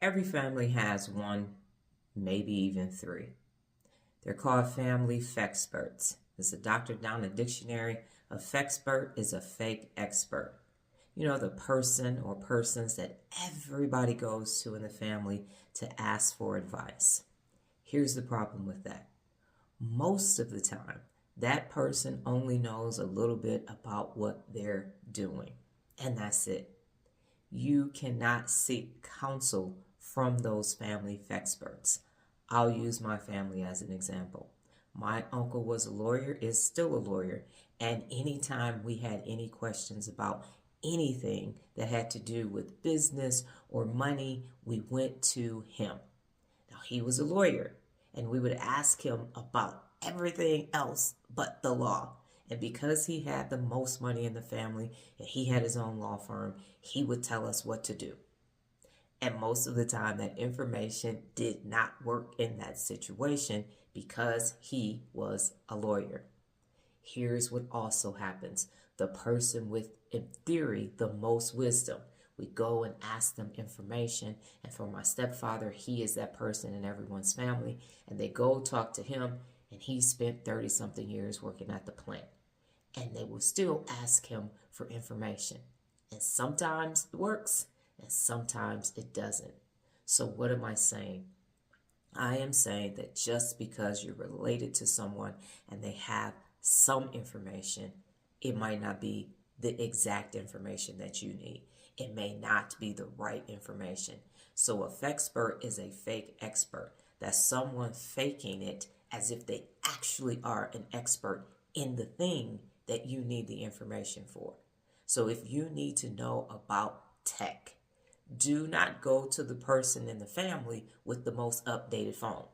Every family has one, maybe even three. They're called family Fexperts. It's a Dr. Donna dictionary. A Fexpert is a fake expert. You know, the person or persons that everybody goes to in the family to ask for advice. Here's the problem with that. Most of the time, that person only knows a little bit about what they're doing, and that's it. You cannot seek counsel from those family experts. I'll use my family as an example. My uncle was a lawyer, is still a lawyer, and anytime we had any questions about anything that had to do with business or money, we went to him. Now, he was a lawyer, and we would ask him about everything else but the law. And because he had the most money in the family and he had his own law firm, he would tell us what to do. And most of the time, that information did not work in that situation because he was a lawyer. Here's what also happens. The person with, in theory, the most wisdom, we go and ask them information. And for my stepfather, he is that person in everyone's family. And they go talk to him, and he spent 30-something years working at the plant. And they will still ask him for information. And sometimes it works, and sometimes it doesn't. So what am I saying? I am saying that just because you're related to someone and they have some information, it might not be the exact information that you need. It may not be the right information. So a Fexpert is a fake expert. That's someone faking it as if they actually are an expert in the thing that you need the information for. So if you need to know about tech, do not go to the person in the family with the most updated phone.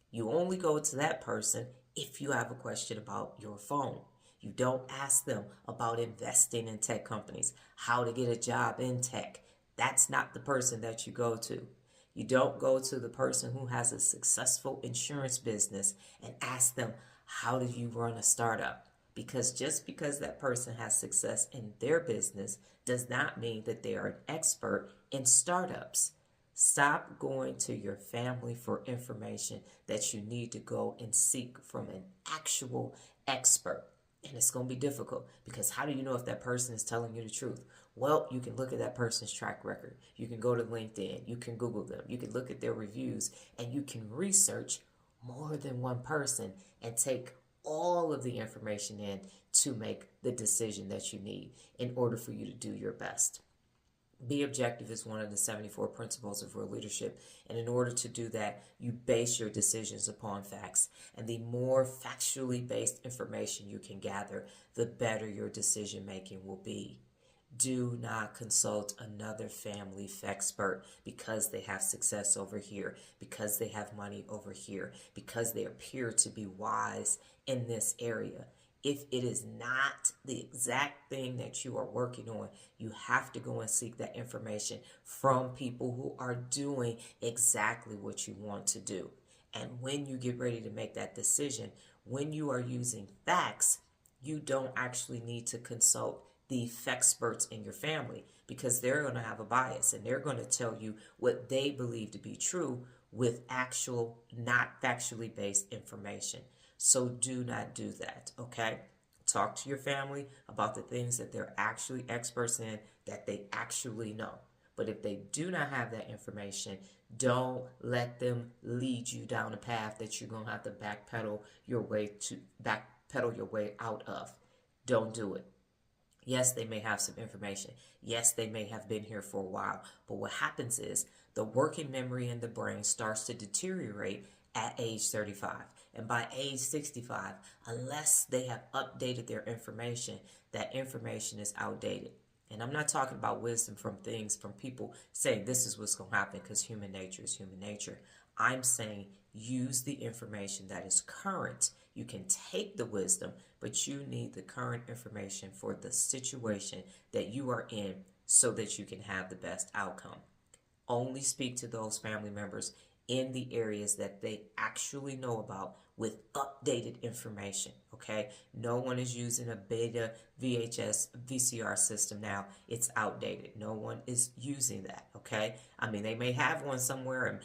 You only go to that person if you have a question about your phone. You don't ask them about investing in tech companies, how to get a job in tech. That's not the person that you go to. You don't go to the person who has a successful insurance business and ask them, how do you run a startup? Because just because that person has success in their business does not mean that they are an expert in startups. Stop going to your family for information that you need to go and seek from an actual expert. And it's going to be difficult because how do you know if that person is telling you the truth? Well, you can look at that person's track record. You can go to LinkedIn. You can Google them. You can look at their reviews, and you can research more than one person and take all of the information in to make the decision that you need in order for you to do your best. Be objective is one of the 74 principles of real leadership. And in order to do that, you base your decisions upon facts. And the more factually based information you can gather, the better your decision making will be. Do not consult another family expert because they have success over here, because they have money over here, because they appear to be wise in this area. If it is not the exact thing that you are working on, you have to go and seek that information from people who are doing exactly what you want to do. And when you get ready to make that decision, when you are using facts, you don't actually need to consult the experts in your family because they're going to have a bias and they're going to tell you what they believe to be true with actual, not factually based information. So do not do that, okay? Talk to your family about the things that they're actually experts in, that they actually know. But if they do not have that information, don't let them lead you down a path that you're going to have to backpedal your way out of. Don't do it. Yes, they may have some information. Yes, they may have been here for a while. But what happens is the working memory in the brain starts to deteriorate at age 35. And by age 65, unless they have updated their information, that information is outdated. And I'm not talking about wisdom from people saying this is what's going to happen because human nature is human nature. I'm saying use the information that is current. You can take the wisdom, but you need the current information for the situation that you are in so that you can have the best outcome. Only speak to those family members in the areas that they actually know about with updated information, okay? No one is using a beta VHS VCR system now. It's outdated. No one is using that, okay? okay? I mean, they may have one somewhere and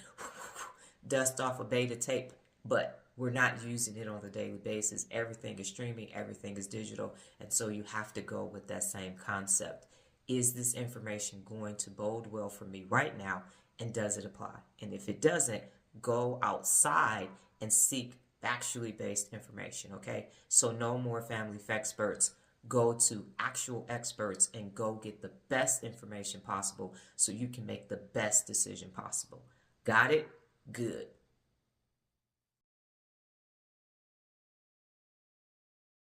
dust off a beta tape, but we're not using it on a daily basis. Everything is streaming, everything is digital, and so you have to go with that same concept. Is this information going to bode well for me right now, and does it apply? And if it doesn't, go outside and seek factually based information, okay? So no more family Fexperts. Go to actual experts and go get the best information possible so you can make the best decision possible. Got it? Good.